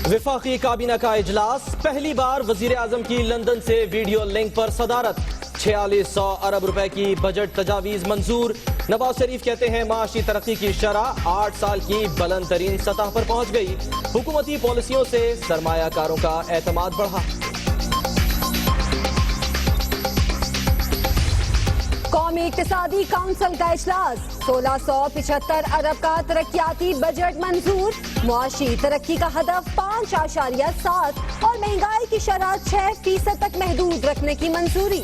وفاقی کابینہ کا اجلاس، پہلی بار وزیر اعظم کی لندن سے ویڈیو لنک پر صدارت، 4600 ارب روپے کی بجٹ تجاویز منظور۔ نواز شریف کہتے ہیں معاشی ترقی کی شرح 8 سال کی بلند ترین سطح پر پہنچ گئی، حکومتی پالیسیوں سے سرمایہ کاروں کا اعتماد بڑھا۔ قومی اقتصادی کونسل کا اجلاس، 1675 ارب کا ترقیاتی بجٹ منظور، معاشی ترقی کا ہدف 5.7 اور مہنگائی کی شرح 6% تک محدود رکھنے کی منظوری۔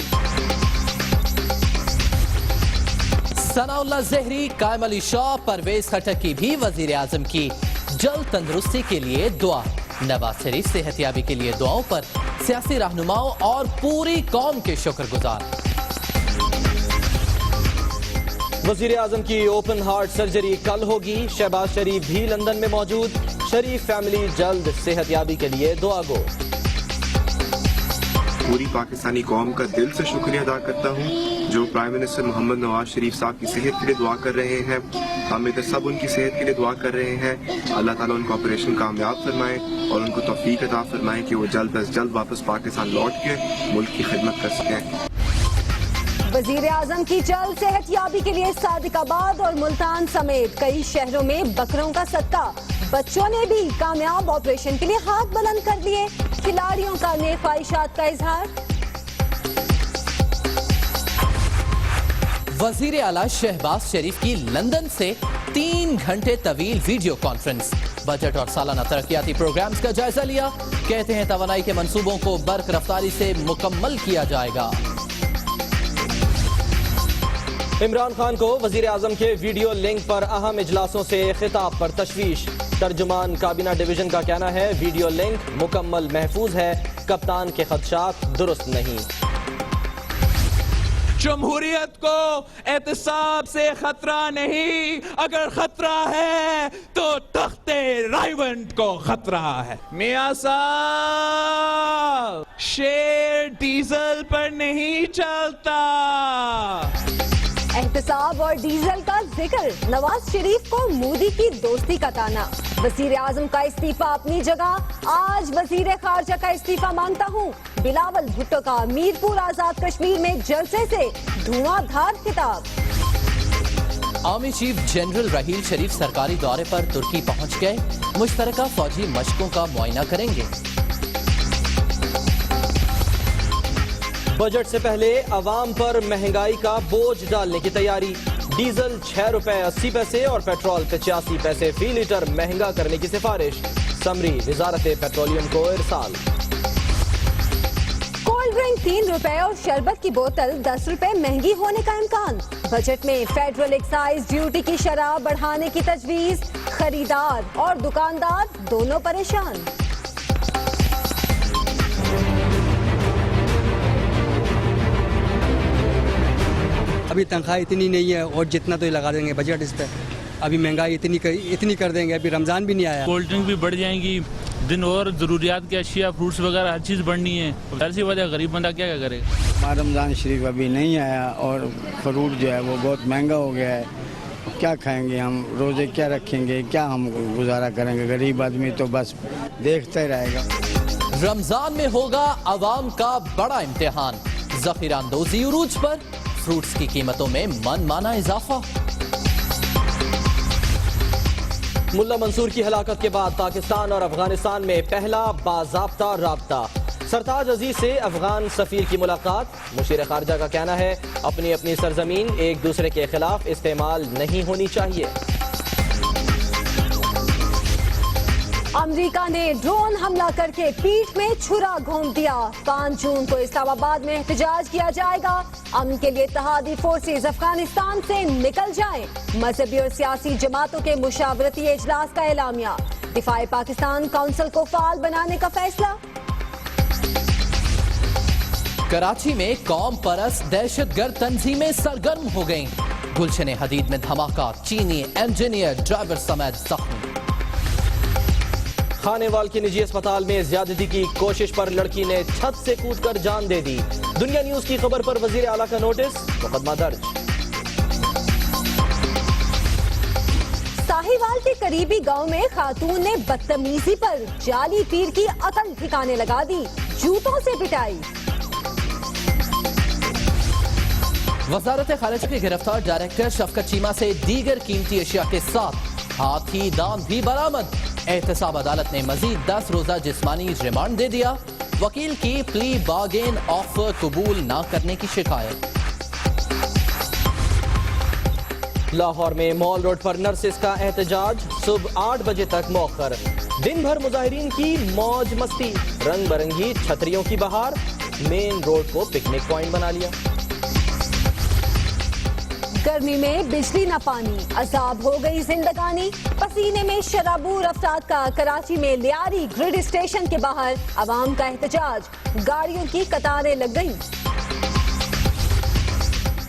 ثناء اللہ زہری، قائم علی شاہ، پرویز خٹک کی بھی وزیر اعظم کی جلد تندرستی کے لیے دعا۔ نواز شریف صحتیابی کے لیے دعاؤں پر سیاسی رہنماؤں اور پوری قوم کے شکر گزار۔ وزیر اعظم کی اوپن ہارٹ سرجری کل ہوگی، شہباز شریف بھی لندن میں موجود، شریف فیملی جلد صحتیابی کے لیے دعا گو۔ پوری پاکستانی قوم کا دل سے شکریہ ادا کرتا ہوں جو پرائم منسٹر محمد نواز شریف صاحب کی صحت کے لیے دعا کر رہے ہیں۔ ہم ادھر سب ان کی صحت کے لیے دعا کر رہے ہیں، اللہ تعالیٰ ان کو آپریشن کامیاب فرمائے اور ان کو توفیق عطا فرمائے کہ وہ جلد از جلد واپس پاکستان لوٹ کے ملک کی خدمت کر سکیں۔ وزیر اعظم کی جلد صحت یابی کے لیے صادق آباد اور ملتان سمیت کئی شہروں میں بکروں کا صدقہ، بچوں نے بھی کامیاب آپریشن کے لیے ہاتھ بلند کر لیے، کھلاڑیوں کا نیک خواہشات کا اظہار۔ وزیر اعلیٰ شہباز شریف کی لندن سے 3 گھنٹے طویل ویڈیو کانفرنس، بجٹ اور سالانہ ترقیاتی پروگرامز کا جائزہ لیا، کہتے ہیں توانائی کے منصوبوں کو برق رفتاری سے مکمل کیا جائے گا۔ عمران خان کو وزیر اعظم کے ویڈیو لنک پر اہم اجلاسوں سے خطاب پر تشویش، ترجمان کابینہ ڈویژن کا کہنا ہے ویڈیو لنک مکمل محفوظ ہے، کپتان کے خدشات درست نہیں۔ جمہوریت کو احتساب سے خطرہ نہیں، اگر خطرہ ہے تو تخت رائیونٹ کو خطرہ ہے۔ میاں صاحب، شیر ڈیزل پر نہیں چلتا۔ احتساب اور ڈیزل کا ذکر، نواز شریف کو مودی کی دوستی کا تانا، وزیر اعظم کا استعفیٰ اپنی جگہ، آج وزیر خارجہ کا استعفیٰ مانگتا ہوں، بلاول بھٹو کا میرپور آزاد کشمیر میں جلسے سے دھواں دھار خطاب۔ آرمی چیف جنرل رحیل شریف سرکاری دورے پر ترکی پہنچ گئے، مشترکہ فوجی مشقوں کا معائنہ کریں گے۔ بجٹ سے پہلے عوام پر مہنگائی کا بوجھ ڈالنے کی تیاری، ڈیزل 6 روپے 80 پیسے اور پیٹرول 85 پیسے فی لیٹر مہنگا کرنے کی سفارش، سمری وزارت پیٹرولیم کو ارسال۔ کولڈ ڈرنک 3 روپے اور شربت کی بوتل 10 روپے مہنگی ہونے کا امکان، بجٹ میں فیڈرل ایکسائز ڈیوٹی کی شرح بڑھانے کی تجویز، خریدار اور دکاندار دونوں پریشان۔ ابھی تنخواہ اتنی نہیں ہے اور جتنا تو لگا دیں گے بجٹ اس پہ، ابھی مہنگائی اتنی کر دیں گے، ابھی رمضان بھی نہیں آیا۔ کولڈ ڈرنک بھی بڑھ جائیں گی، دن اور ضروریات کی اشیاء، فروٹس وغیرہ ہر چیز بڑھنی ہے، ایسی وجہ غریب بندہ کیا کرے گا۔ رمضان شریف ابھی نہیں آیا اور فروٹ جو ہے وہ بہت مہنگا ہو گیا ہے، کیا کھائیں گے ہم، روزے کیا رکھیں گے، کیا ہم گزارا کریں گے، غریب آدمی تو بس دیکھتا ہی رہے گا۔ رمضان میں ہوگا عوام کا بڑا امتحان، ذخیرہ اندوزی عروج پر، فروٹس کی قیمتوں میں من مانا اضافہ۔ ملا منصور کی ہلاکت کے بعد پاکستان اور افغانستان میں پہلا باضابطہ رابطہ، سرتاج عزیز سے افغان سفیر کی ملاقات، مشیر خارجہ کا کہنا ہے اپنی اپنی سرزمین ایک دوسرے کے خلاف استعمال نہیں ہونی چاہیے۔ امریکہ نے ڈرون حملہ کر کے پیٹھ میں چھرا گھونپ دیا، 5 جون کو اسلام آباد میں احتجاج کیا جائے گا، امن کے لیے اتحادی فورسز افغانستان سے نکل جائیں، مذہبی اور سیاسی جماعتوں کے مشاورتی اجلاس کا اعلامیہ، دفاع پاکستان کونسل کو فعال بنانے کا فیصلہ۔ کراچی میں قوم پرست دہشت گرد تنظیمیں سرگرم ہو گئیں، گلشن حدید میں دھماکہ، چینی انجینئر ڈرائیور سمیت زخمی۔ خانے وال کے نجی اسپتال میں زیادتی کی کوشش پر لڑکی نے چھت سے کود کر جان دے دی، دنیا نیوز کی خبر پر وزیر اعلیٰ کا نوٹس، مقدمہ درج۔ साहिवाल के करीबी गांव में खातून ने बदतमीजी पर जाली पीर की अकल ठिकाने लगा दी, जूतों से पिटाई। वजारत खारिजा के गिरफ्तार डायरेक्टर शफकत चीमा से दीगर कीमती अशिया के साथ हाथी दाम भी बरामद। एहतसाब अदालत ने मजीद 10 रोजा जिस्मानी रिमांड दे दिया। वकील की प्ली बार्गेन ऑफर कबूल न करने की शिकायत। लाहौर में मॉल रोड पर नर्सेस का एहतजाज, सुबह 8 बजे तक मौखर। दिन भर मुजाहिरीन की मौज मस्ती, रंग बरंगी छतरियों की बहार, मेन रोड को पिकनिक पॉइंट बना लिया। गर्मी में बिजली न पानी, अजाब हो गई जिंदगानी। पसीने में शराबूर अफराद का कराची में लियारी ग्रिड स्टेशन के बाहर अवाम का एहतजाज, गाड़ियों की कतारें लग गईं।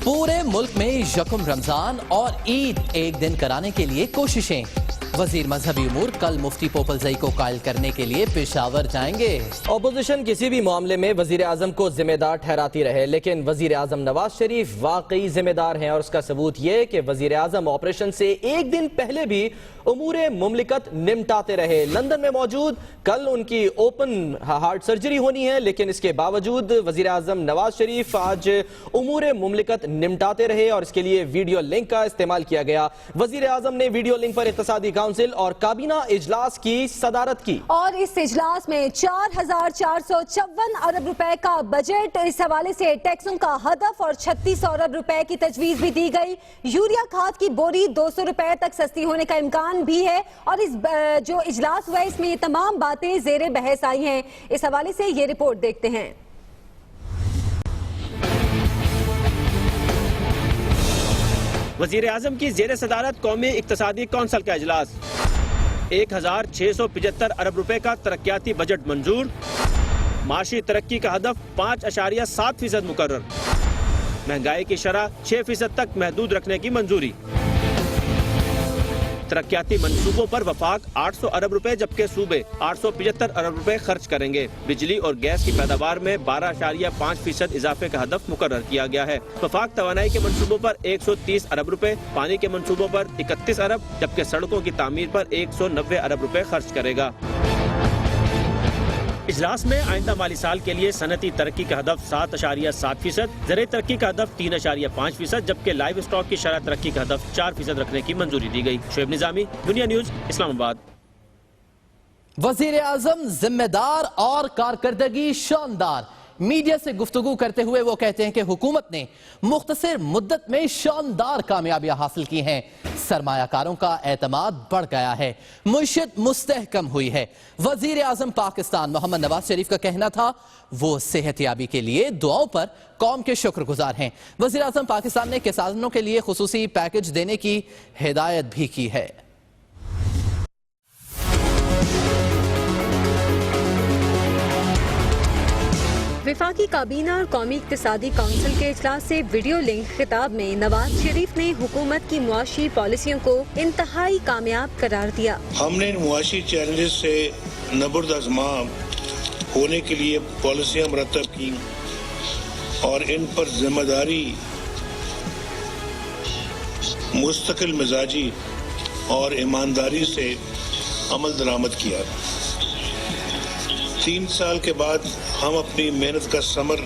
पूरे मुल्क में यकम रमजान और ईद एक दिन कराने के लिए कोशिशें। वजीर मजहबी उमूर कल मुफ्ती पोपलजई को कायल करने के लिए पेशावर जाएंगे। अपोजिशन किसी भी मामले में वजीर आजम को जिम्मेदार ठहराती रहे, लेकिन वजीर आजम नवाज शरीफ वाकई जिम्मेदार हैं, और उसका सबूत ये कि वजीर आजम ऑपरेशन से एक दिन पहले भी उमूरे मुमलिकत निमटाते रहे। लंदन में मौजूद, कल उनकी ओपन हार्ट सर्जरी होनी है, लेकिन इसके बावजूद वजीर आजम नवाज शरीफ आज उमूरे मुमलिकत निमटाते रहे और इसके लिए वीडियो लिंक का इस्तेमाल किया गया। वजीर आजम ने वीडियो लिंक पर इत्तेसादी काउंसिल और काबीना इजलास की सदारत की, और इस इजलास में 4,454 अरब रुपए का बजट, इस हवाले से टैक्सों का हदफ और 36 अरब रुपए की तजवीज भी दी गई। यूरिया खाद की बोरी 200 रुपए तक सस्ती होने का इम्कान भी है, और इस जो इजलास हुआ इसमें ये तमाम बातें ज़ेरे बहस आई हैं। इस हवाले से ये रिपोर्ट देखते हैं। वजीर आजम की जेर सदारत कौमी इक्तसादी कौंसिल का इजलास। 1,675 अरब रुपए का तरक्याती बजट मंजूर। माशी तरक्की का हदफ 5.7% मुकर्रर। महंगाई की शरह 6% तक महदूद रखने की मंजूरी। तरक्याती मंसूबों पर वफाक 800 अरब रुपए जबकि सूबे 875 अरब रुपए खर्च करेंगे। बिजली और गैस की पैदावार में 12.5% इजाफे का हदफ मुकर्रर किया गया है। वफाक तवानाई के मंसूबों पर 130 अरब रुपए, पानी के मंसूबों पर 31 अरब जबकि सड़कों की तामीर पर 190 अरब रुपए खर्च करेगा। इजलास में आइंदा माली साल के लिए सनती तरक्की का हदफ 7.7%, ज़राई तरक्की का हदफ 3.5%, जबकि लाइव स्टॉक की शरह तरक्की का हदफ 4% रखने की मंजूरी दी गई। शोएब निजामी, दुनिया न्यूज, इस्लामाबाद। वजीर आजम जिम्मेदार और कारकर्दगी शानदार। मीडिया से गुफ्तगू करते हुए वो कहते हैं कि हुकूमत ने मुख्तसर मुद्दत में शानदार कामयाबियां हासिल की हैं। सरमायाकारों का एतमाद बढ़ गया है, मुईशत मुस्तहकम हुई है। वजीर आजम पाकिस्तान मोहम्मद नवाज शरीफ का कहना था वो सेहतयाबी के लिए दुआओं पर कौम के शुक्रगुजार हैं। वजीर आजम पाकिस्तान ने किसानों के लिए खुसूसी पैकेज देने की हिदायत भी की है। विफाकी काबीना और कौमी इक्तिसादी काउंसिल के इजलास से वीडियो लिंक खिताब में नवाज शरीफ ने हुकूमत की मुआशी पॉलिसियों को इंतहाई कामयाब करार दिया। हमने इन मुआशी चैलेंजेस से नबुर्द-ए-आज़मा होने के लिए पॉलिसियाँ मुरतब की और इन पर जिम्मेदारी, मुस्तकिल मिजाजी और ईमानदारी से अमल दरामद किया। 3 साल के बाद हम अपनी मेहनत का समर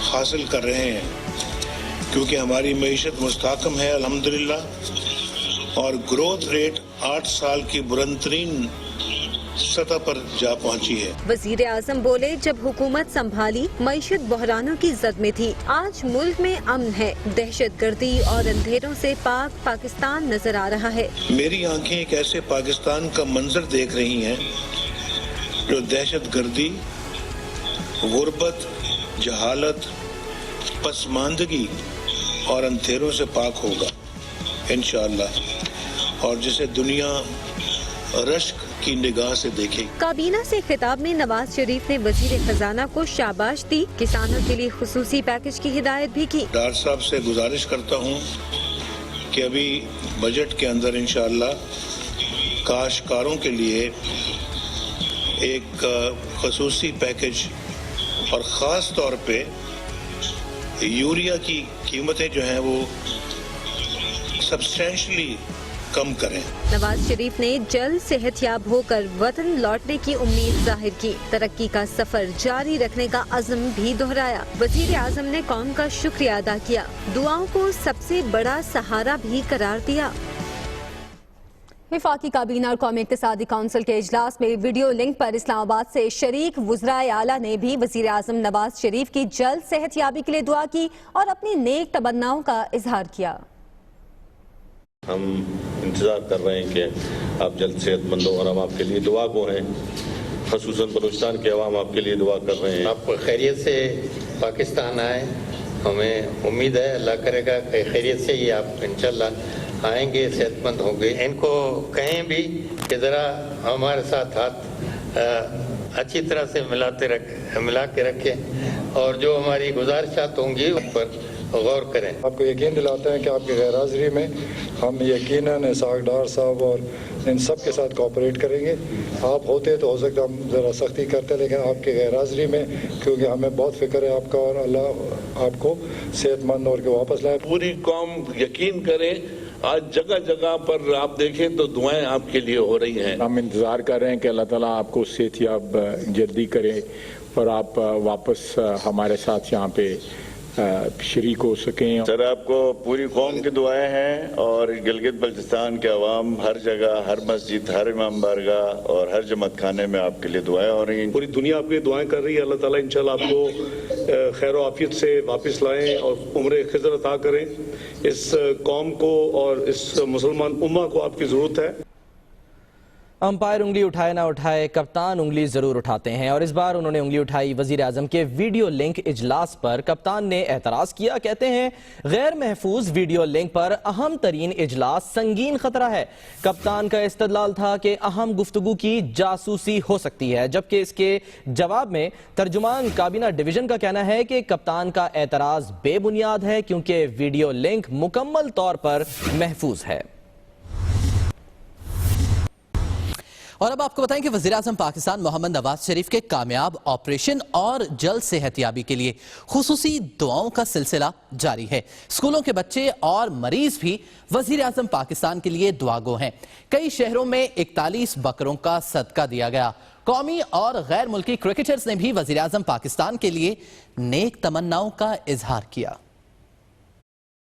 हासिल कर रहे हैं, क्योंकि हमारी मईशत मुस्तहकम है अल्हम्दुलिल्लाह, और ग्रोथ रेट 8 साल की बुलंदतरीन सतह पर जा पहुंची है। वजीर आजम बोले, जब हुकूमत संभाली मईशत बहरानों की जद में थी, आज मुल्क में अमन है, दहशत गर्दी और अंधेरों से पाक पाकिस्तान नजर आ रहा है। मेरी आंखें एक ऐसे पाकिस्तान का मंजर देख रही हैं जो दहशत गर्दी, गुर्बत, जहालत, पसमानदगी और अंधेरों से पाक होगा इंशाअल्लाह, और जिसे दुनिया रश्क की निगाह से देखे। काबीना से खिताब में नवाज शरीफ ने वजीर खजाना को शाबाश दी, किसानों के लिए खुसूसी पैकेज की हिदायत भी की। डॉक्टर साहब से गुजारिश करता हूँ कि अभी बजट के अंदर इंशाअल्लाह काश्तकारों के लिए एक खसूसी पैकेज और ख़ास तौर पे यूरिया की कीमतें जो हैं वो सब्सटेंशली कम करें। नवाज शरीफ ने जल्द सेहतयाब होकर वतन लौटने की उम्मीद जाहिर की। तरक्की का सफर जारी रखने का अज़्म भी दोहराया। वज़ीर आज़म ने कौम का शुक्रिया अदा किया, दुआओं को सबसे बड़ा सहारा भी करार दिया। वफाकी काबीना और कौमी इक़्तिसादी काउंसिल के इजलास में वीडियो लिंक पर इस्लामाबाद से शरीक वुज़राए आला ने भी वज़ीर आज़म नवाज शरीफ की जल्द सेहतयाबी के लिए दुआ की और अपनी नेक तमन्नाओं का इजहार किया। हम इंतज़ार कर रहे हैं कि आप जल्द सेहतमंद हो और हम आपके लिए दुआ को हैं, ख़ुसूसन बलूचिस्तान के अवाम आपके लिए दुआ कर रहे हैं। आप खैरियत से पाकिस्तान आए, हमें उम्मीद है अल्लाह करेगा कि खैरियत से ही आप इंशाल्लाह आएंगे, सेहतमंद होंगे। इनको कहें भी कि ज़रा हमारे साथ हाथ अच्छी तरह से मिला के रखें और जो हमारी गुजारिशात होंगी उन पर गौर करें। आपको यकीन दिलाते हैं कि आपकी गैर हाज़िरी में हम यकीनन इसहाक डार साहब और इन सब के साथ कोऑपरेट करेंगे। आप होते तो हो सकता हम ज़रा सख्ती करते, लेकिन आपकी गैर हाज़िरी में क्योंकि हमें बहुत फिक्र है आपका और अल्लाह आपको सेहतमंद और के वापस लाए। पूरी कौम यकीन करे, आज जगह जगह पर आप देखें तो दुआएं आपके लिए हो रही हैं। हम इंतज़ार कर रहे हैं कि अल्लाह ताला आपको सेहतयाब जल्दी करे और आप वापस हमारे साथ यहाँ पे शरीक हो सकें। सर, आपको पूरी कौम की दुआएं हैं और गिलगित बल्चिस्तान के अवाम हर जगह, हर मस्जिद, हर इमाम बारगाह और हर जमात खाने में आपके लिए दुआएं हो रही हैं। पूरी दुनिया आपके लिए दुआएं कर रही है। अल्लाह ताला इंशाल्लाह आपको खैर और आफियत से वापस लाएं और उम्र खिज़र अता करें। इस कौम को और इस मुसलमान उम्मा को आपकी ज़रूरत है। अंपायर उंगली उठाए ना उठाए, कप्तान उंगली जरूर उठाते हैं और इस बार उन्होंने उंगली उठाई वजीर आजम के वीडियो लिंक इजलास पर। कप्तान ने एतराज किया, कहते हैं गैर महफूज वीडियो लिंक पर अहम तरीन इजलास संगीन खतरा है। कप्तान का इस्तदलाल था कि अहम गुफ्तगू की जासूसी हो सकती है, जबकि इसके जवाब में तर्जुमान काबीना डिवीजन का कहना है कि कप्तान का एतराज बेबुनियाद है क्योंकि वीडियो लिंक मुकम्मल तौर पर महफूज है। और अब आपको बताएं कि वज़ीर-ए-आज़म पाकिस्तान मोहम्मद नवाज शरीफ के कामयाब ऑपरेशन और जल्द सेहतयाबी के लिए खुसूसी दुआओं का सिलसिला जारी है। स्कूलों के बच्चे और मरीज भी वज़ीर-ए-आज़म पाकिस्तान के लिए दुआगो हैं। कई शहरों में 41 बकरों का सदका दिया गया। कौमी और गैर मुल्की क्रिकेटर्स ने भी वज़ीर-ए-आज़म पाकिस्तान के लिए नेक तमन्नाओं का इजहार किया।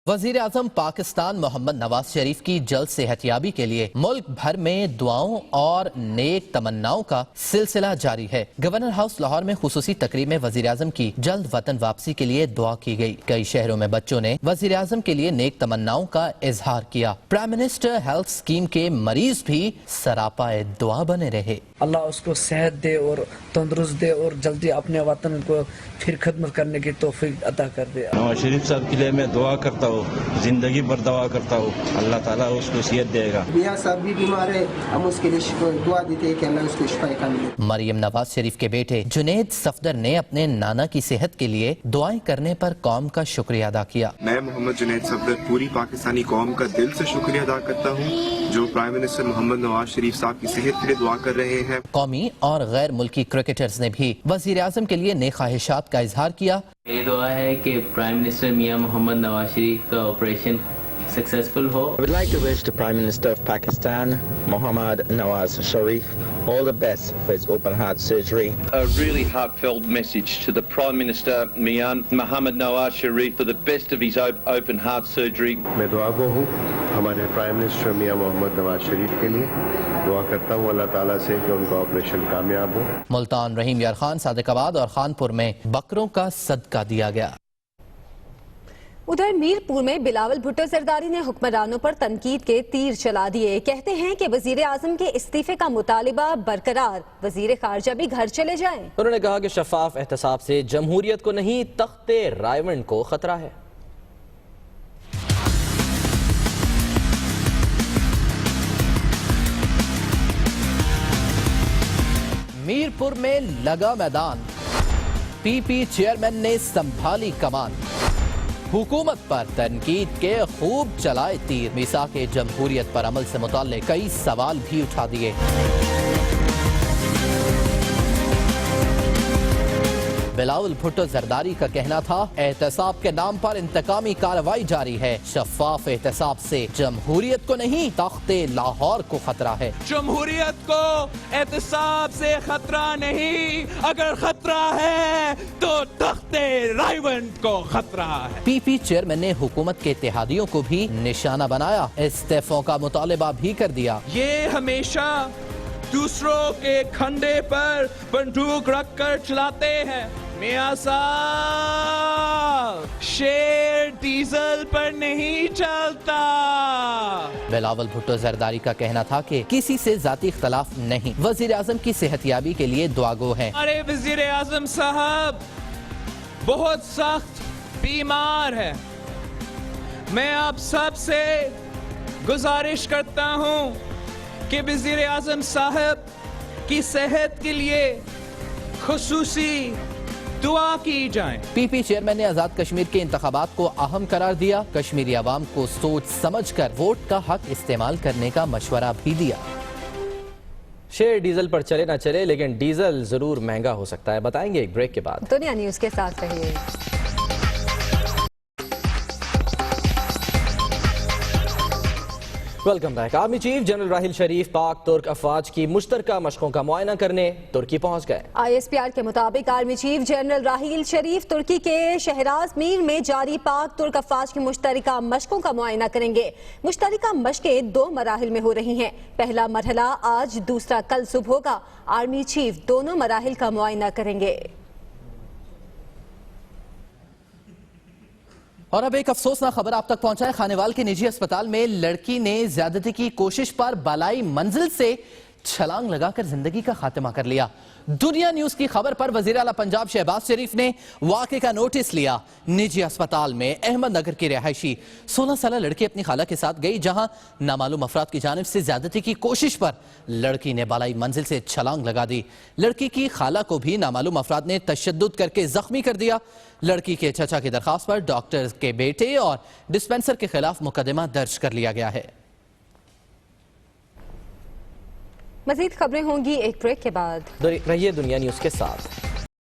वज़ीर आज़म पाकिस्तान मोहम्मद नवाज शरीफ की जल्द सेहतयाबी के लिए मुल्क भर में दुआओं और नेक तमन्नाओं का सिलसिला जारी है। गवर्नर हाउस लाहौर में खुसूसी तकरीब में वज़ीर आज़म की जल्द वतन वापसी के लिए दुआ की गई। कई शहरों में बच्चों ने वज़ीर आज़म के लिए नेक तमन्नाओं का इजहार किया। प्राइम मिनिस्टर हेल्थ स्कीम के मरीज भी सरापाए दुआ बने रहे। अल्लाह उसको सेहत दे और तंदुरुस्त दे और जल्दी अपने वतन को फिर खिदमत करने की तौफीक अता कर दे। नवाज शरीफ साहब के लिए मैं दुआ करता हूँ, जिंदगी भर दुआ करता हूँ, अल्लाह ताला उसको सेहत देगा। मियां साहब भी बीमार है, हम उसके लिए दुआ देते हैं कि अल्लाह उसको शिफा मिले। मरियम नवाज शरीफ के बेटे जुनेद सफदर ने अपने नाना की सेहत के लिए दुआएं करने पर कौम का शुक्रिया अदा किया। मैं मोहम्मद जुनेद सफदर पूरी पाकिस्तानी कौम का दिल से शुक्रिया अदा करता हूँ जो प्राइम मिनिस्टर मोहम्मद नवाज शरीफ साहब की सेहत के लिए दुआ कर रहे हैं। कौमी और गैर मुल्की क्रिकेटर्स ने भी वज़ीर आज़म के लिए नेक ख्वाहिशात का इजहार किया। ये दुआ है कि प्राइम मिनिस्टर मियां मोहम्मद नवाज शरीफ का operation successful ho. I would like to wish the Prime Minister of Pakistan, Mohammad Nawaz Sharif, all the best for his open heart surgery. A really heartfelt message to the Prime Minister Mian Mohammad Nawaz Sharif for the best of his open heart surgery. मैं दुआगो हूँ हमारे prime minister मियां मोहम्मद नवाज शरीफ के लिए। दुआ करता हूँ अल्लाह ताला से कि उनका ऑपरेशन कामयाब हो। मुल्तान, रहीम यार खान, सादिकाबाद और खानपुर में बकरों का सदका दिया गया। उधर मीरपुर में बिलावल भुट्टो जरदारी ने हुक्मरानों पर तनकीद के तीर चला दिए। कहते हैं कि वजीर आजम के इस्तीफे का मुतालिबा बरकरार, वजीर खारजा भी घर चले जाएं। उन्होंने कहा कि शफाफ एहतसाब से जमहूरियत को नहीं तख्ते रायवंड को खतरा है। मीरपुर में लगा मैदान, पीपी चेयरमैन ने संभाली कमान। हुकूमत पर तनकीद के खूब चलाए तीर, मिसाक जमहूरियत पर अमल से मुताल्लिक कई सवाल भी उठा दिए। بلاول بھٹو زرداری کا کہنا تھا احتساب کے نام پر انتقامی کارروائی جاری ہے، شفاف احتساب سے جمہوریت کو نہیں تخت لاہور کو خطرہ ہے۔ جمہوریت کو احتساب سے خطرہ نہیں، اگر خطرہ ہے تو تخت رائیونٹ کو خطرہ ہے۔ پی پی چیئرمین نے حکومت کے اتحادیوں کو بھی نشانہ بنایا، استعفوں کا مطالبہ بھی کر دیا۔ یہ ہمیشہ دوسروں کے کھنڈے پر بندوق رکھ کر چلاتے ہیں۔ میاں صاحب، شیر ڈیزل پر نہیں چلتا۔ بلاول بھٹو زرداری کا کہنا تھا کہ کسی سے ذاتی اختلاف نہیں، وزیر اعظم کی صحت یابی کے لیے دعا گو ہیں۔ ہمارے وزیر اعظم صاحب بہت سخت بیمار ہے۔ میں آپ سب سے گزارش کرتا ہوں کہ وزیر اعظم صاحب کی صحت کے لیے خصوصی دعا کی جائیں۔ پی پی چیئرمین نے آزاد کشمیر کے انتخابات کو اہم قرار دیا، کشمیری عوام کو سوچ سمجھ کر ووٹ کا حق استعمال کرنے کا مشورہ بھی دیا۔ شیر ڈیزل پر چلے نہ چلے لیکن ڈیزل ضرور مہنگا ہو سکتا ہے، بتائیں گے ایک بریک کے بعد۔ دنیا نیوز کے ساتھ رہیے۔ Welcome back. Army chief general Raheel Sharif پاک ترک افواج کی مشترکہ مشقوں کا معائنہ کرنے ترکی پہنچ گئے۔ آئی ایس پی آر کے مطابق آرمی چیف جنرل راحیل شریف ترکی کے شہراز میر میں جاری پاک ترک افواج کی مشترکہ مشقوں کا معائنہ کریں گے۔ مشترکہ مشقیں 2 مراحل میں ہو رہی ہیں، پہلا مرحلہ آج، دوسرا کل صبح ہوگا۔ آرمی چیف دونوں مراحل کا معائنہ کریں گے۔ اور اب ایک افسوسناک خبر آپ تک پہنچائے، خانیوال کے نجی اسپتال میں لڑکی نے زیادتی کی کوشش پر بالائی منزل سے چھلانگ لگا کر زندگی کا خاتمہ کر لیا۔ دنیا نیوز کی خبر پر وزیر اعلیٰ پنجاب شہباز شریف نے واقعے کا نوٹس لیا۔ نجی اسپتال میں احمد نگر کی رہائشی 16 سالہ لڑکی اپنی خالہ کے ساتھ گئی، جہاں نامعلوم افراد کی جانب سے زیادتی کی کوشش پر لڑکی نے بالائی منزل سے چھلانگ لگا دی۔ لڑکی کی خالہ کو بھی نامعلوم افراد نے تشدد کر کے زخمی کر دیا۔ لڑکی کے چچا کی درخواست پر ڈاکٹر کے بیٹے اور ڈسپینسر کے خلاف مقدمہ درج کر لیا گیا ہے۔ مزید خبریں ہوں گی ایک بریک کے بعد۔ رہیے دنیا نیوز کے ساتھ۔